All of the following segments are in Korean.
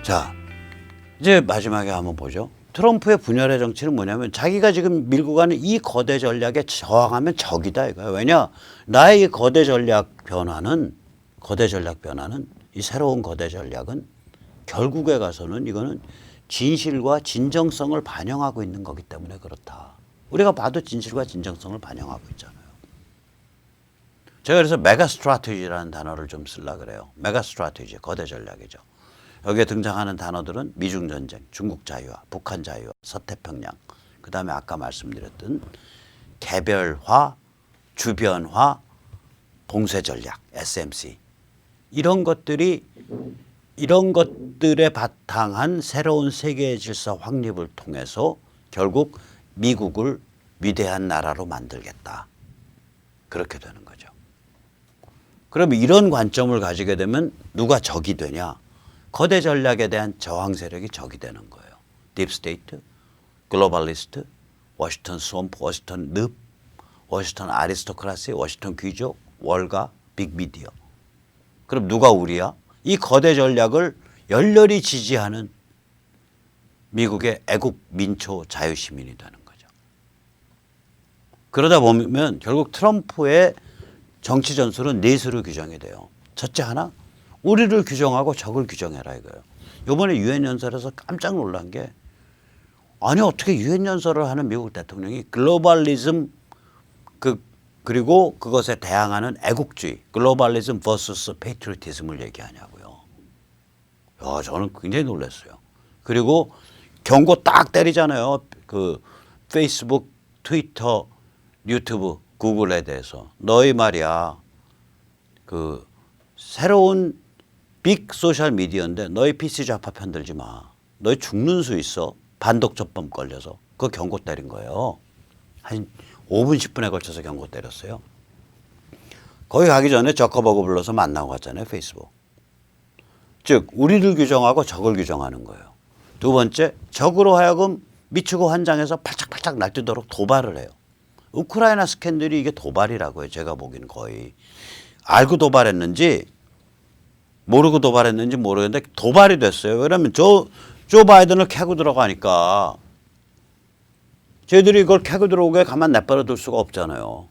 자, 이제 마지막에 한번 보죠. 트럼프의 분열의 정치는 뭐냐면 자기가 지금 밀고 가는 이 거대 전략에 저항하면 적이다 이거야. 왜냐? 나의 이 거대 전략 변화는 이 새로운 거대 전략은 결국에 가서는 이거는 진실과 진정성을 반영하고 있는 거기 때문에 그렇다. 우리가 봐도 진실과 진정성을 반영하고 있잖아요. 제가 그래서 메가 스트래티지라는 단어를 좀 쓰려고 그래요. 메가 스트래티지, 거대 전략이죠. 여기에 등장하는 단어들은 미중 전쟁, 중국 자유화, 북한 자유화, 서태평양, 그 다음에 아까 말씀드렸던 개별화, 주변화, 봉쇄 전략, SMC 이런 것들에 바탕한 새로운 세계의 질서 확립을 통해서 결국 미국을 위대한 나라로 만들겠다. 그렇게 되는 거죠. 그럼 이런 관점을 가지게 되면 누가 적이 되냐? 거대 전략에 대한 저항 세력이 적이 되는 거예요. 딥스테이트, 글로벌리스트, 워싱턴 스왑프, 워싱턴 늪, 워싱턴 아리스토크라시, 워싱턴 귀족, 월가, 빅미디어. 그럼 누가 우리야? 이 거대 전략을 열렬히 지지하는 미국의 애국 민초 자유시민이 되는 거죠. 그러다 보면 결국 트럼프의 정치 전술은 넷으로 규정이 돼요. 첫째 하나, 우리를 규정하고 적을 규정해라 이거예요. 이번에 유엔 연설에서 깜짝 놀란 게 아니 어떻게 유엔 연설을 하는 미국 대통령이 글로벌리즘 그리고 그것에 대항하는 애국주의, 글로벌리즘 vs 페이트리티즘을 얘기하냐고요. 야, 저는 굉장히 놀랐어요. 그리고 경고 딱 때리잖아요. 그 페이스북, 트위터, 유튜브, 구글에 대해서 너희 말이야 그 새로운 빅 소셜 미디어인데 너희 PC 좌파 편들지 마. 너희 죽는 수 있어. 반독점법 걸려서. 그거 경고 때린 거예요. 한 5분 10분에 걸쳐서 경고 때렸어요. 거기 가기 전에 저커버그 불러서 만나고 갔잖아요. 페이스북. 즉 우리를 규정하고 적을 규정하는 거예요. 두 번째, 적으로 하여금 미치고 환장해서 팔짝팔짝 날뛰도록 도발을 해요. 우크라이나 스캔들이 이게 도발이라고요. 제가 보기엔 거의. 알고 도발했는지 모르고 도발했는지 모르겠는데 도발이 됐어요. 왜냐하면 조 바이든을 캐고 들어가니까 저희들이 이걸 캐고 들어오게 가만 내버려 둘 수가 없잖아요.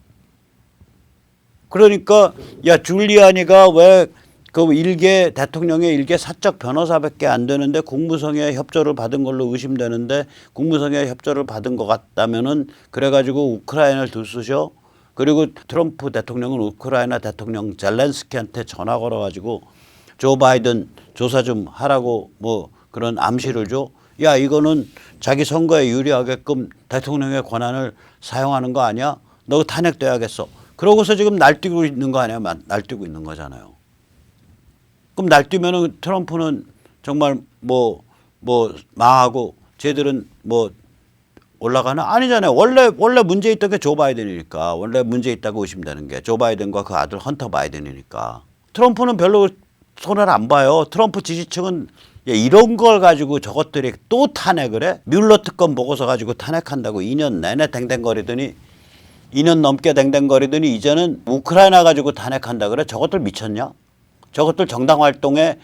그러니까 야 줄리아니가 왜 그 대통령의 일개 사적 변호사밖에 안 되는데 국무성의 협조를 받은 걸로 의심되는데 국무성의 협조를 받은 것 같다면은 그래가지고 우크라이나를 들쑤셔. 그리고 트럼프 대통령은 우크라이나 대통령 젤렌스키한테 전화 걸어가지고 조 바이든 조사 좀 하라고 뭐 그런 암시를 줘. 야 이거는 자기 선거에 유리하게끔 대통령의 권한을 사용하는 거 아니야? 너 탄핵돼야겠어. 그러고서 지금 날뛰고 있는 거 아니야? 날뛰고 있는 거잖아요. 그럼 날뛰면은 트럼프는 정말 뭐 망하고 쟤들은 뭐 올라가나? 아니잖아요. 원래 문제 있던 게 조 바이든이니까. 원래 문제 있다고 의심되는 게 조 바이든과 그 아들 헌터 바이든이니까. 트럼프는 별로 손을 안 봐요. 트럼프 지지층은 이런 걸 가지고 저것들이 또 탄핵을 해? 뮬러 특검 보고서 가지고 탄핵한다고 2년 내내 댕댕거리더니 2년 넘게 댕댕거리더니 이제는 우크라이나 가지고 탄핵한다 그래? 저것들 미쳤냐? 저것들 정당 활동에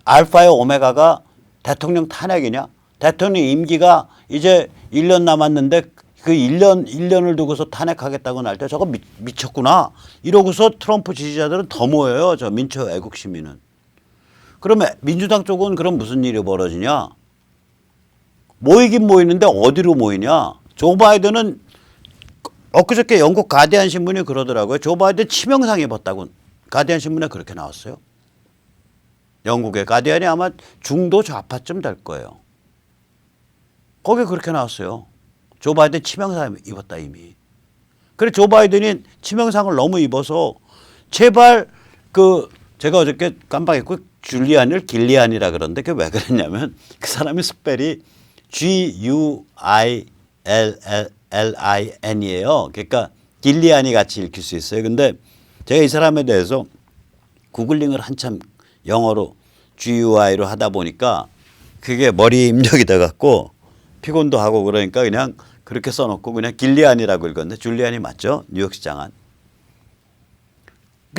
알파의 오메가가 대통령 탄핵이냐? 대통령 임기가 이제 1년 남았는데 그 1년을 두고서 탄핵하겠다고 날 때 저거 미쳤구나. 이러고서 트럼프 지지자들은 더 모여요. 저 민초 애국 시민은. 그러면 민주당 쪽은 그럼 무슨 일이 벌어지냐? 모이긴 모이는데 어디로 모이냐? 조 바이든은 엊그저께 영국 가디언 신문이 그러더라고요. 조 바이든 치명상 입었다고. 가디언 신문에 그렇게 나왔어요. 영국의 가디언이 아마 중도 좌파쯤 될 거예요. 거기에 그렇게 나왔어요. 조 바이든 치명상 입었다 이미. 그래 조 바이든이 치명상을 너무 입어서 제발 제가 어저께 깜빡했고 줄리안을 길리안이라 그러는데 그게 왜 그랬냐면 그 사람이 스펠이 GUILLIN이에요. 그러니까 길리안이 같이 읽힐 수 있어요. 근데 제가 이 사람에 대해서 구글링을 한참 영어로 GUI로 하다 보니까 그게 머리에 입력이 돼 갖고 피곤도 하고 그러니까 그냥 그렇게 써놓고 그냥 길리안이라고 읽었는데 줄리안이 맞죠? 뉴욕시장 안.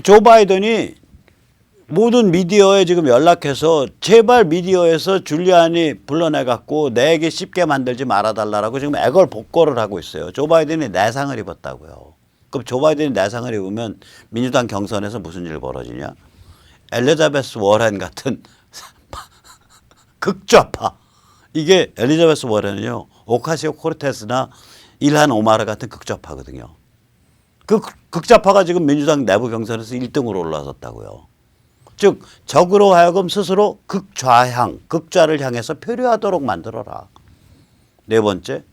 조 바이든이 모든 미디어에 지금 연락해서 제발 미디어에서 줄리안이 불러내갖고 내게 쉽게 만들지 말아달라고 지금 애걸복걸을 하고 있어요. 조 바이든이 내상을 입었다고요. 그럼 조 바이든이 내상을 입으면 민주당 경선에서 무슨 일 벌어지냐? 엘리자베스 워렌 같은 극좌파. 이게 엘리자베스 워렌은요, 오카시오 코르테스나 일한 오마르 같은 극좌파거든요. 그 극좌파가 지금 민주당 내부 경선에서 1등으로 올라섰다고요. 즉 적으로 하여금 스스로 극좌향, 극좌를 향해서 표류하도록 만들어라. 네 번째,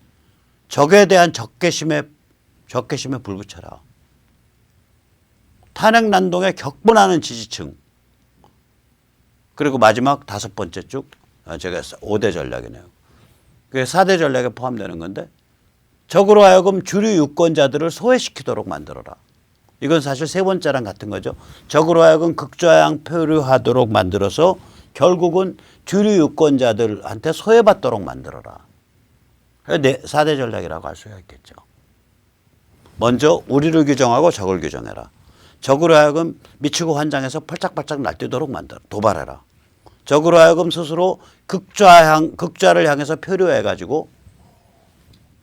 적에 대한 적개심에 불붙여라. 탄핵 난동에 격분하는 지지층. 그리고 마지막 다섯 번째 쭉, 제가 5대 전략이네요. 그게 4대 전략에 포함되는 건데, 적으로 하여금 주류 유권자들을 소외시키도록 만들어라. 이건 사실 세 번째랑 같은 거죠. 적으로 하여금 극좌향 표류하도록 만들어서 결국은 주류 유권자들한테 소외받도록 만들어라. 4대 전략이라고 할 수가 있겠죠. 먼저 우리를 규정하고 적을 규정해라. 적으로 하여금 미치고 환장해서 펄짝펄짝 날뛰도록 만들어 도발해라. 적으로 하여금 스스로 극좌를 향해서 표류해가지고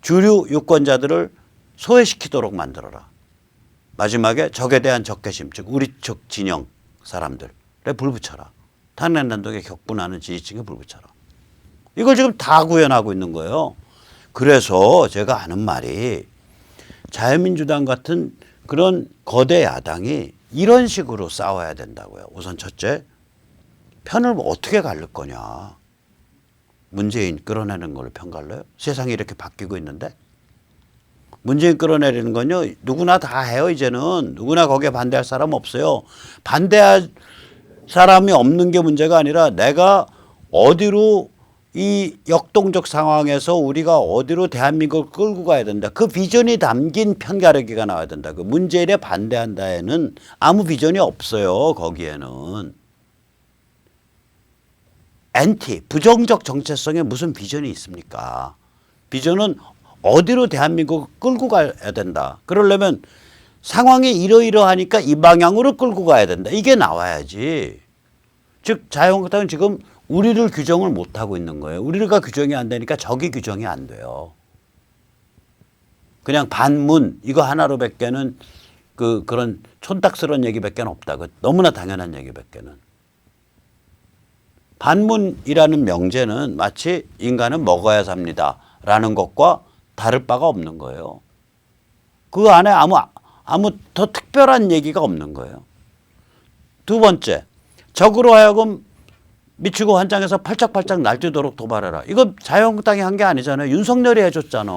주류 유권자들을 소외시키도록 만들어라. 마지막에 적에 대한 적개심, 즉 우리 쪽 진영 사람들에 불붙여라. 탄핵 난동에 격분하는 지지층에 불붙여라. 이걸 지금 다 구현하고 있는 거예요. 그래서 제가 하는 말이 자유민주당 같은 그런 거대 야당이 이런 식으로 싸워야 된다고요. 우선 첫째, 편을 어떻게 가를 거냐. 문재인 끌어내는 걸로 편 갈래요? 세상이 이렇게 바뀌고 있는데. 문재인 끌어내리는 건요, 누구나 다 해요, 이제는. 누구나 거기에 반대할 사람 없어요. 반대할 사람이 없는 게 문제가 아니라 내가 어디로 이 역동적 상황에서 우리가 어디로 대한민국을 끌고 가야 된다. 그 비전이 담긴 편가르기가 나와야 된다. 그 문재인에 반대한다에는 아무 비전이 없어요, 거기에는. 부정적 정체성에 무슨 비전이 있습니까? 비전은 어디로 대한민국을 끌고 가야 된다. 그러려면 상황이 이러이러하니까 이 방향으로 끌고 가야 된다. 이게 나와야지. 즉 자유한국당은 지금 우리를 규정을 못하고 있는 거예요. 우리가 규정이 안 되니까 적이 규정이 안 돼요. 그냥 반문 이거 하나로밖에는 그런 촌딱스러운 얘기밖에 없다. 너무나 당연한 얘기밖에는. 반문이라는 명제는 마치 인간은 먹어야 삽니다라는 것과 다를 바가 없는 거예요. 그 안에 아무 더 특별한 얘기가 없는 거예요. 두 번째, 적으로 하여금 미치고 환장해서 팔짝팔짝 날뛰도록 도발해라. 이거 자유한국당이 한 게 아니잖아요. 윤석열이 해줬잖아.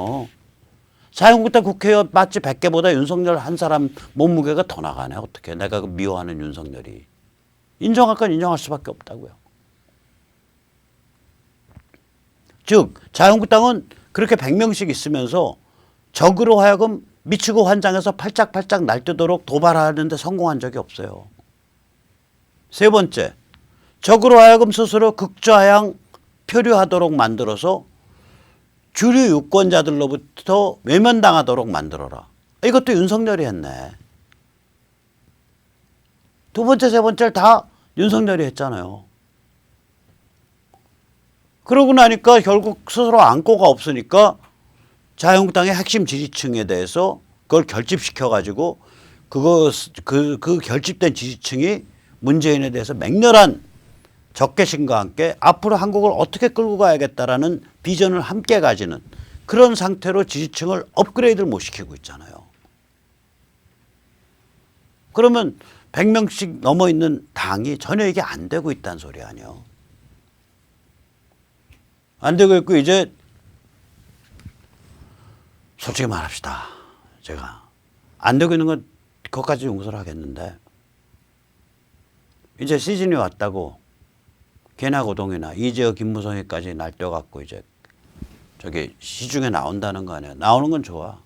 자유한국당 국회의원 마치 100개보다 윤석열 한 사람 몸무게가 더 나가네. 어떻게 내가 미워하는 윤석열이. 인정할 건 인정할 수밖에 없다고요. 즉 자유한국당은 그렇게 100명씩 있으면서 적으로 하여금 미치고 환장해서 팔짝팔짝 날뛰도록 도발하는 데 성공한 적이 없어요. 세 번째, 적으로 하여금 스스로 극좌향 표류하도록 만들어서 주류 유권자들로부터 외면당하도록 만들어라. 이것도 윤석열이 했네. 두 번째, 세 번째를 다 윤석열이 했잖아요. 그러고 나니까 결국 스스로 안고가 없으니까 자유한국당의 핵심 지지층에 대해서 그걸 결집시켜가지고 그 결집된 지지층이 문재인에 대해서 맹렬한 적개심과 함께 앞으로 한국을 어떻게 끌고 가야겠다라는 비전을 함께 가지는 그런 상태로 지지층을 업그레이드를 못 시키고 있잖아요. 그러면 100명씩 넘어 있는 당이 전혀 이게 안 되고 있다는 소리 아니에요. 안 되고 있고 이제 솔직히 말합시다. 제가 안 되고 있는 건 그것까지 용서를 하겠는데 이제 시즌이 왔다고 개나고동이나 이재호 김무성이까지 날뛰어갖고 이제 저기 시중에 나온다는 거 아니에요. 나오는 건 좋아.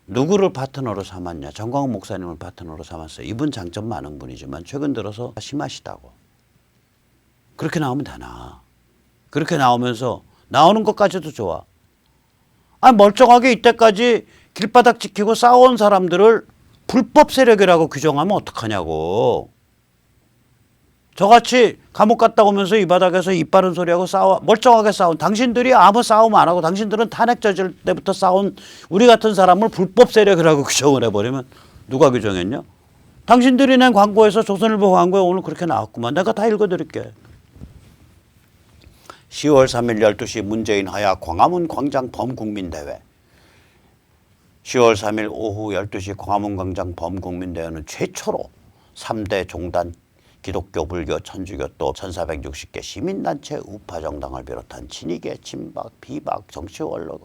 누구를 파트너로 삼았냐. 정광훈 목사님을 파트너로 삼았어요. 이분 장점 많은 분이지만 최근 들어서 심하시다고. 그렇게 나오면 되나. 그렇게 나오면서 나오는 것까지도 좋아. 멀쩡하게 이때까지 길바닥 지키고 싸워온 사람들을 불법 세력이라고 규정하면 어떡하냐고. 저같이 감옥 갔다 오면서 이 바닥에서 입 바른 소리하고 멀쩡하게 싸운 당신들이 아무 싸움 안 하고 당신들은 탄핵 저질 때부터 싸운 우리 같은 사람을 불법 세력이라고 규정을 해버리면 누가 규정했냐? 당신들이 낸 광고에서 조선일보 광고에 오늘 그렇게 나왔구만. 내가 다 읽어드릴게. 10월 3일 12시 문재인 하야 광화문 광장 범국민대회. 10월 3일 오후 12시 광화문 광장 범국민대회는 최초로 3대 종단 기독교, 불교, 천주교 또 1460개 시민단체 우파정당을 비롯한 친이계, 친박, 비박, 정치원로,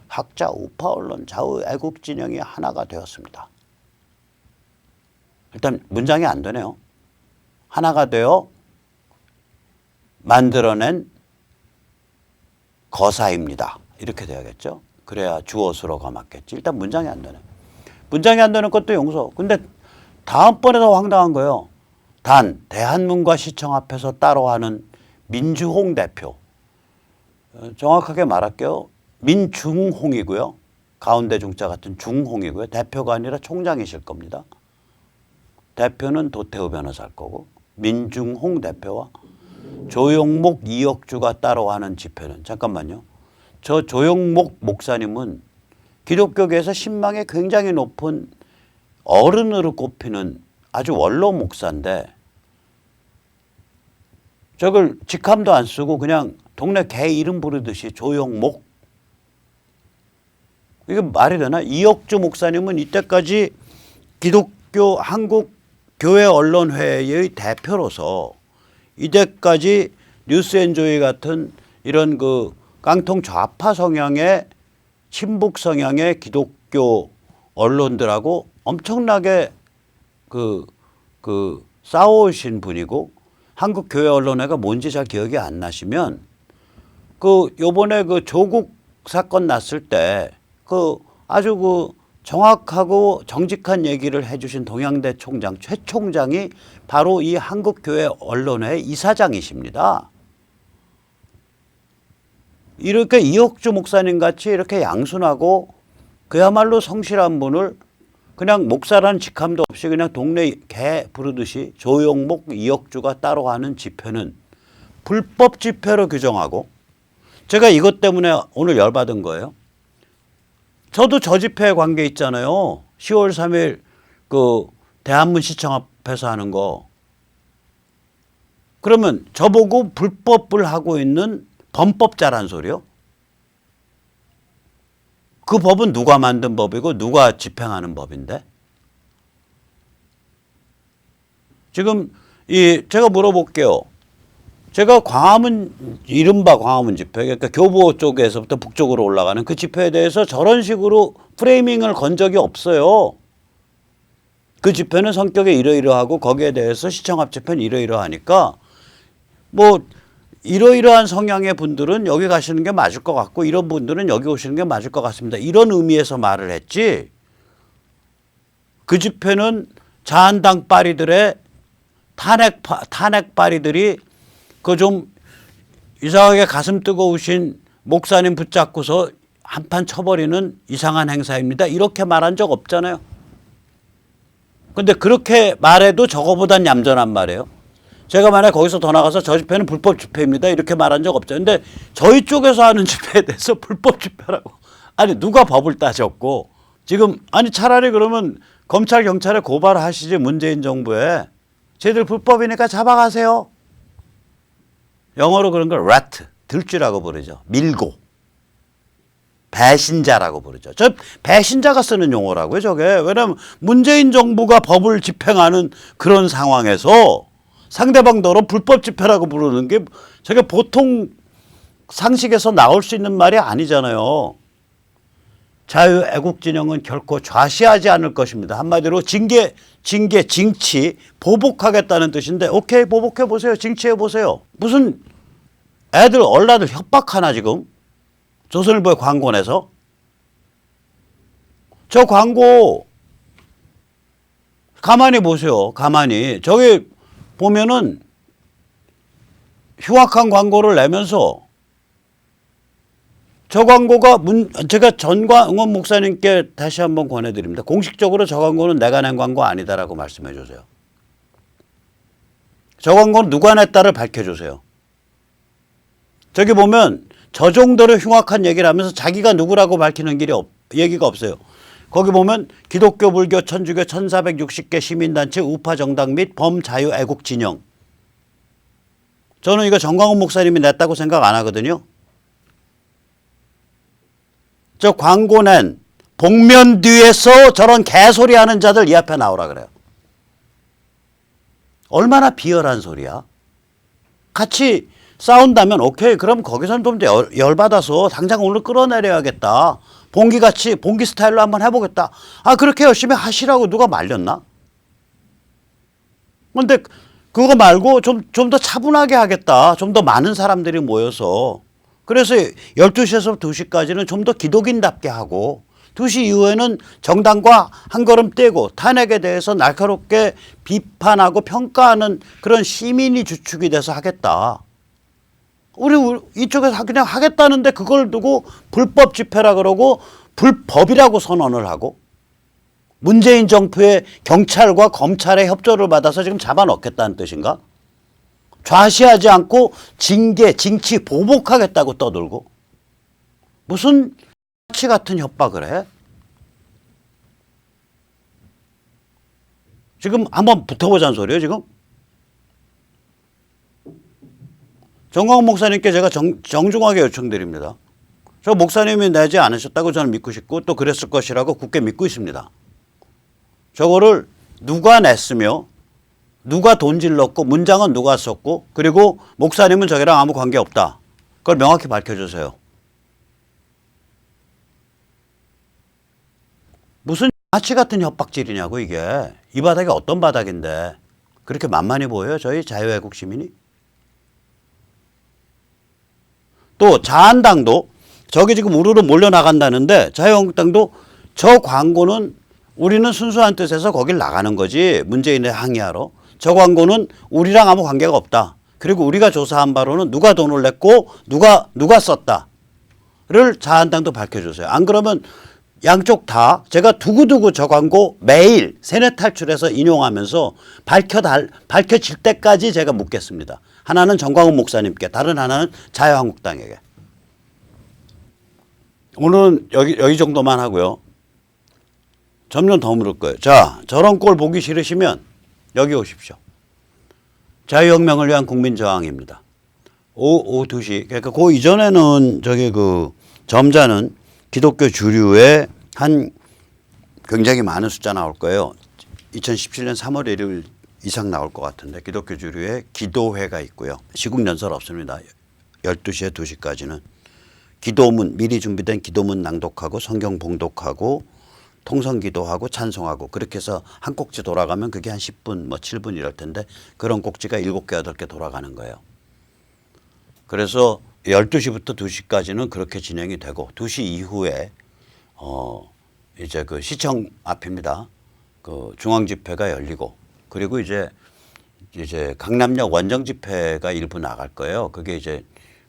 학자, 우파언론, 좌우 애국진영이 하나가 되었습니다. 일단 문장이 안 되네요. 하나가 되어 만들어낸 거사입니다. 이렇게 돼야겠죠. 그래야 주어수로가 맞겠지. 일단 문장이 안 되네. 문장이 안 되는 것도 용서. 근데 다음번에 더 황당한 거예요. 단 대한문과 시청 앞에서 따로 하는 민주홍 대표. 정확하게 말할게요. 민중홍이고요. 가운데 중자 같은 중홍이고요. 대표가 아니라 총장이실 겁니다. 대표는 도태우 변호사일 거고 민중홍 대표와 조용목 이역주가 따로 하는 집회는 잠깐만요. 저 조용목 목사님은 기독교계에서 신망이 굉장히 높은 어른으로 꼽히는 아주 원로 목사인데 저걸 직함도 안 쓰고 그냥 동네 개 이름 부르듯이 조용목. 이게 말이 되나? 이역주 목사님은 이때까지 기독교 한국교회언론회의 대표로서 이때까지 뉴스앤조이 같은 이런 그 깡통 좌파 성향의 친북 성향의 기독교 언론들하고 엄청나게 싸우신 분이고 한국교회언론회가 뭔지 잘 기억이 안 나시면 요번에 조국 사건 났을 때 아주 정확하고 정직한 얘기를 해주신 동양대 총장 최 총장이 바로 이 한국교회언론회 이사장이십니다. 이렇게 이혁주 목사님 같이 이렇게 양순하고 그야말로 성실한 분을 그냥 목사라는 직함도 없이 그냥 동네 개 부르듯이 조용목, 이혁주가 따로 하는 집회는 불법 집회로 규정하고 제가 이것 때문에 오늘 열받은 거예요. 저도 저 집회에 관계 있잖아요. 10월 3일 대한문 시청 앞에서 하는 거. 그러면 저보고 불법을 하고 있는 범법자란 소리요? 그 법은 누가 만든 법이고 누가 집행하는 법인데? 지금 제가 물어볼게요. 제가 이른바 광화문 집회, 그러니까 교보 쪽에서부터 북쪽으로 올라가는 그 집회에 대해서 저런 식으로 프레이밍을 건 적이 없어요. 그 집회는 성격이 이러이러하고 거기에 대해서 시청 앞 집회는 이러이러하니까 이러이러한 성향의 분들은 여기 가시는 게 맞을 것 같고 이런 분들은 여기 오시는 게 맞을 것 같습니다. 이런 의미에서 말을 했지. 그 집회는 자한당 빠리들의 탄핵 빠리들이 좀 이상하게 가슴 뜨거우신 목사님 붙잡고서 한판 쳐버리는 이상한 행사입니다. 이렇게 말한 적 없잖아요. 근데 그렇게 말해도 저거보단 얌전한 말이에요. 제가 만약에 거기서 더 나가서 저 집회는 불법 집회입니다. 이렇게 말한 적 없죠. 근데 저희 쪽에서 하는 집회에 대해서 불법 집회라고. 아니 누가 법을 따졌고 지금 차라리 그러면 검찰 경찰에 고발하시지 문재인 정부에 쟤들 불법이니까 잡아가세요. 영어로 그런 걸 rat, 들쥐라고 부르죠. 밀고. 배신자라고 부르죠. 저 배신자가 쓰는 용어라고요, 저게. 왜냐하면 문재인 정부가 법을 집행하는 그런 상황에서 상대방더러 불법 집회라고 부르는 게 저게 보통 상식에서 나올 수 있는 말이 아니잖아요. 자유애국진영은 결코 좌시하지 않을 것입니다. 한마디로 징치, 보복하겠다는 뜻인데 오케이 보복해보세요. 징치해보세요. 무슨 애들 얼라들 협박하나 지금? 조선일보의 광고 내서? 저 광고 가만히 보세요. 가만히. 저기 보면은 흉악한 광고를 내면서 저 광고가 제가 전광훈 목사님께 다시 한번 권해드립니다. 공식적으로 저 광고는 내가 낸 광고 아니다라고 말씀해 주세요. 저 광고는 누가 냈다를 밝혀주세요. 저기 보면 저 정도로 흉악한 얘기를 하면서 자기가 누구라고 밝히는 얘기가 없어요. 거기 보면 기독교, 불교, 천주교 1460개 시민단체, 우파 정당 및 범자유애국 진영. 저는 이거 정광훈 목사님이 냈다고 생각 안 하거든요. 저 광고 낸 복면 뒤에서 저런 개소리 하는 자들 이 앞에 나오라 그래요. 얼마나 비열한 소리야. 같이 싸운다면 오케이. 그럼 거기서는 좀 열받아서 당장 오늘 끌어내려야겠다. 봉기 스타일로 한번 해보겠다. 아, 그렇게 열심히 하시라고 누가 말렸나? 근데 그거 말고 좀 더 차분하게 하겠다. 좀 더 많은 사람들이 모여서. 그래서 12시에서 2시까지는 좀 더 기독인답게 하고 2시 이후에는 정당과 한 걸음 떼고 탄핵에 대해서 날카롭게 비판하고 평가하는 그런 시민이 주축이 돼서 하겠다. 우리 이쪽에서 그냥 하겠다는데 그걸 두고 불법 집회라 그러고 불법이라고 선언을 하고 문재인 정부의 경찰과 검찰의 협조를 받아서 지금 잡아넣겠다는 뜻인가? 좌시하지 않고 징계, 징치, 보복하겠다고 떠들고 무슨 치 같은 협박을 해? 지금 한번 붙어보자는 소리예요, 지금? 정광훈 목사님께 제가 정중하게 요청드립니다. 저 목사님이 내지 않으셨다고 저는 믿고 싶고 또 그랬을 것이라고 굳게 믿고 있습니다. 저거를 누가 냈으며 누가 돈질렀고 문장은 누가 썼고 그리고 목사님은 저기랑 아무 관계없다. 그걸 명확히 밝혀주세요. 무슨 아치 같은 협박질이냐고 이게. 이 바닥이 어떤 바닥인데 그렇게 만만히 보여요 저희 자유애국 시민이? 또 자한당도 저기 지금 우르르 몰려나간다는데 자유한국당도 저 광고는 우리는 순수한 뜻에서 거길 나가는 거지 문재인의 항의하러. 저 광고는 우리랑 아무 관계가 없다. 그리고 우리가 조사한 바로는 누가 돈을 냈고 누가 썼다를 자한당도 밝혀주세요. 안 그러면 양쪽 다 제가 두고두고 저 광고 매일 세뇌 탈출해서 인용하면서 밝혀질 때까지 제가 묻겠습니다. 하나는 정광훈 목사님께, 다른 하나는 자유한국당에게. 오늘은 여기 정도만 하고요. 점점 더 물을 거예요. 자, 저런 꼴 보기 싫으시면 여기 오십시오. 자유혁명을 위한 국민저항입니다. 오후 2시. 그러니까 그 이전에는 저기 그 점자는 기독교 주류의 한 굉장히 많은 숫자 나올 거예요. 2017년 3월 1일 이상 나올 것 같은데 기독교 주류의 기도회가 있고요. 시국연설 없습니다. 12시에 2시까지는 기도문 미리 준비된 기도문 낭독하고 성경 봉독하고 통성기도하고 찬송하고 그렇게 해서 한 꼭지 돌아가면 그게 한 10분 뭐 7분 이럴 텐데 그런 꼭지가 7개 8개 돌아가는 거예요. 그래서 12시부터 2시까지는 그렇게 진행이 되고 2시 이후에 이제 그 시청 앞입니다. 그 중앙 집회가 열리고 그리고 이제 강남역 원정 집회가 일부 나갈 거예요. 그게 이제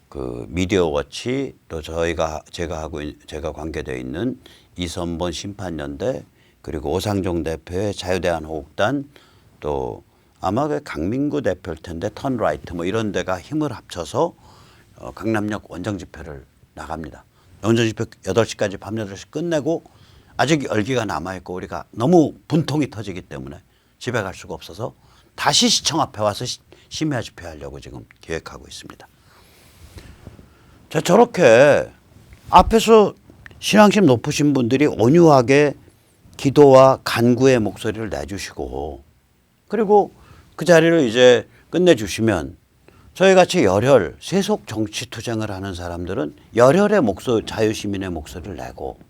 그 미디어 워치 또 제가 관계되어 있는 이선본 심판연대 그리고 오상종 대표의 자유대한호국단 또 아마 그 강민구 대표일 텐데 턴라이트 뭐 이런 데가 힘을 합쳐서 강남역 원정 집회를 나갑니다. 원정 집회 8시까지 밤 8시 끝내고 아직 열기가 남아있고 우리가 너무 분통이 터지기 때문에 집에 갈 수가 없어서 다시 시청 앞에 와서 심야 집회하려고 지금 계획하고 있습니다. 자, 저렇게 앞에서 신앙심 높으신 분들이 온유하게 기도와 간구의 목소리를 내주시고 그리고 그 자리를 이제 끝내주시면 저희같이 열혈 세속 정치투쟁을 하는 사람들은 열혈의 자유시민의 목소리를 내고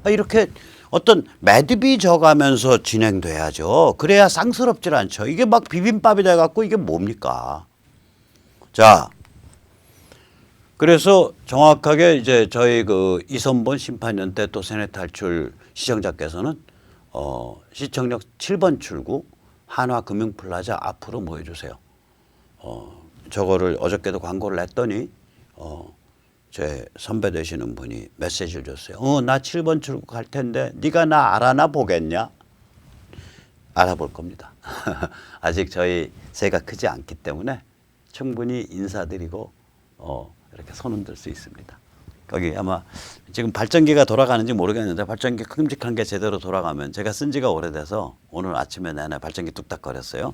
이렇게 어떤 매듭이 져가면서 진행돼야죠. 그래야 쌍스럽질 않죠. 이게 막 비빔밥이 돼갖고 이게 뭡니까? 자, 그래서 정확하게 이제 저희 그 이선본 심판연대 또 세뇌 탈출 시청자께서는 시청역 7번 출구 한화금융플라자 앞으로 모여주세요. 저거를 어저께도 광고를 했더니 제 선배 되시는 분이 메시지를 줬어요. 나 7번 출구 갈 텐데 네가 나 알아나 보겠냐? 알아볼 겁니다. 아직 저희 새가 크지 않기 때문에 충분히 인사드리고 이렇게 손흔들 수 있습니다. 거기 아마 지금 발전기가 돌아가는지 모르겠는데 발전기 큼직한 게 제대로 돌아가면 제가 쓴 지가 오래돼서 오늘 아침에 내내 발전기 뚝딱거렸어요.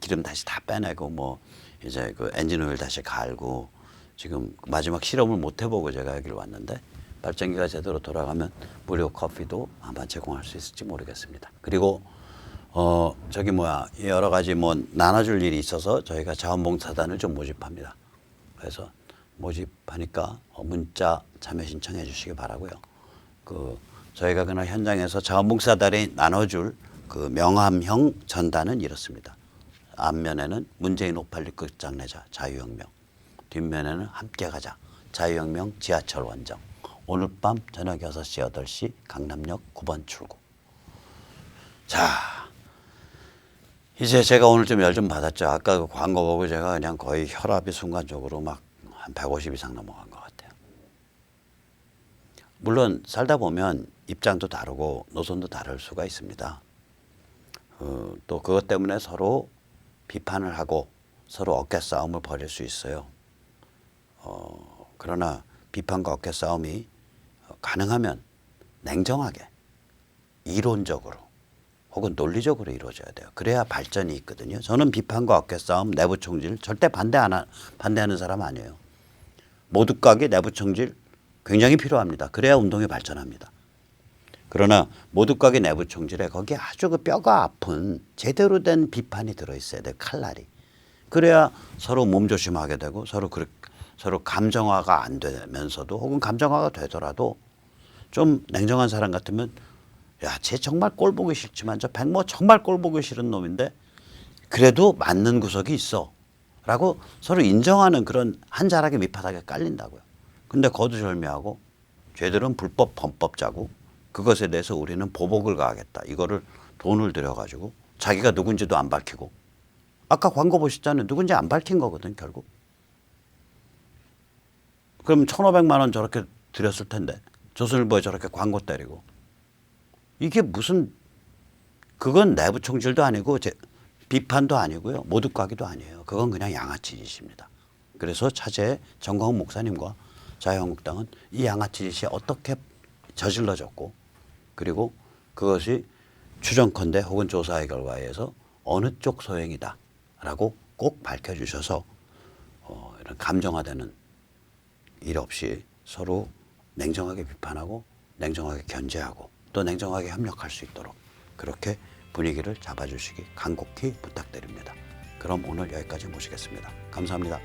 기름 다시 다 빼내고 뭐 이제 그 엔진 오일 다시 갈고 지금 마지막 실험을 못 해보고 제가 여기를 왔는데 발전기가 제대로 돌아가면 무료 커피도 아마 제공할 수 있을지 모르겠습니다. 그리고 저기 여러 가지 뭐 나눠줄 일이 있어서 저희가 자원봉사단을 좀 모집합니다. 그래서 모집하니까 문자 참여 신청해 주시기 바라고요. 저희가 그날 현장에서 자원봉사단이 나눠줄 그 명함형 전단은 이렇습니다. 앞면에는 문재인 586 끝장내자 자유혁명, 뒷면에는 함께 가자 자유혁명 지하철 원정, 오늘 밤 저녁 6시 8시 강남역 9번 출구. 자, 이제 제가 오늘 좀 열 좀 받았죠. 아까 그 광고 보고 제가 그냥 거의 혈압이 순간적으로 막 한 150 이상 넘어간 것 같아요. 물론 살다 보면 입장도 다르고 노선도 다를 수가 있습니다. 또 그것 때문에 서로 비판을 하고 서로 어깨 싸움을 벌일 수 있어요. 그러나 비판과 어깨 싸움이 가능하면 냉정하게 이론적으로 혹은 논리적으로 이루어져야 돼요. 그래야 발전이 있거든요. 저는 비판과 어깨 싸움, 내부 총질 절대 반대하는 사람 아니에요. 모두각의 내부 총질 굉장히 필요합니다. 그래야 운동이 발전합니다. 그러나 모두각의 내부 총질에 거기에 아주 그 뼈가 아픈 제대로 된 비판이 들어있어야 돼요. 칼날이. 그래야 서로 몸조심하게 되고 서로 감정화가 안 되면서도 혹은 감정화가 되더라도 좀 냉정한 사람 같으면 야, 쟤 정말 꼴 보기 싫지만 저 백모 정말 꼴 보기 싫은 놈인데 그래도 맞는 구석이 있어 라고 서로 인정하는 그런 한 자락의 밑바닥에 깔린다고요. 근데 거두절미하고 쟤들은 불법 범법자고 그것에 대해서 우리는 보복을 가하겠다. 이거를 돈을 들여가지고 자기가 누군지도 안 밝히고 아까 광고 보셨잖아요. 누군지 안 밝힌 거거든 결국. 그럼 1,500만 원 저렇게 드렸을 텐데 조선일보에 저렇게 광고 때리고 이게 무슨 그건 내부 총질도 아니고 비판도 아니고요. 모두가기도 아니에요. 그건 그냥 양아치 짓입니다. 그래서 차제에 정광훈 목사님과 자유한국당은 이 양아치 짓이 어떻게 저질러졌고 그리고 그것이 추정컨대 혹은 조사의 결과에 의해서 어느 쪽 소행이다 라고 꼭 밝혀주셔서 이런 감정화되는 일 없이 서로 냉정하게 비판하고 냉정하게 견제하고 또 냉정하게 협력할 수 있도록 그렇게 분위기를 잡아주시기 간곡히 부탁드립니다. 그럼 오늘 여기까지 모시겠습니다. 감사합니다.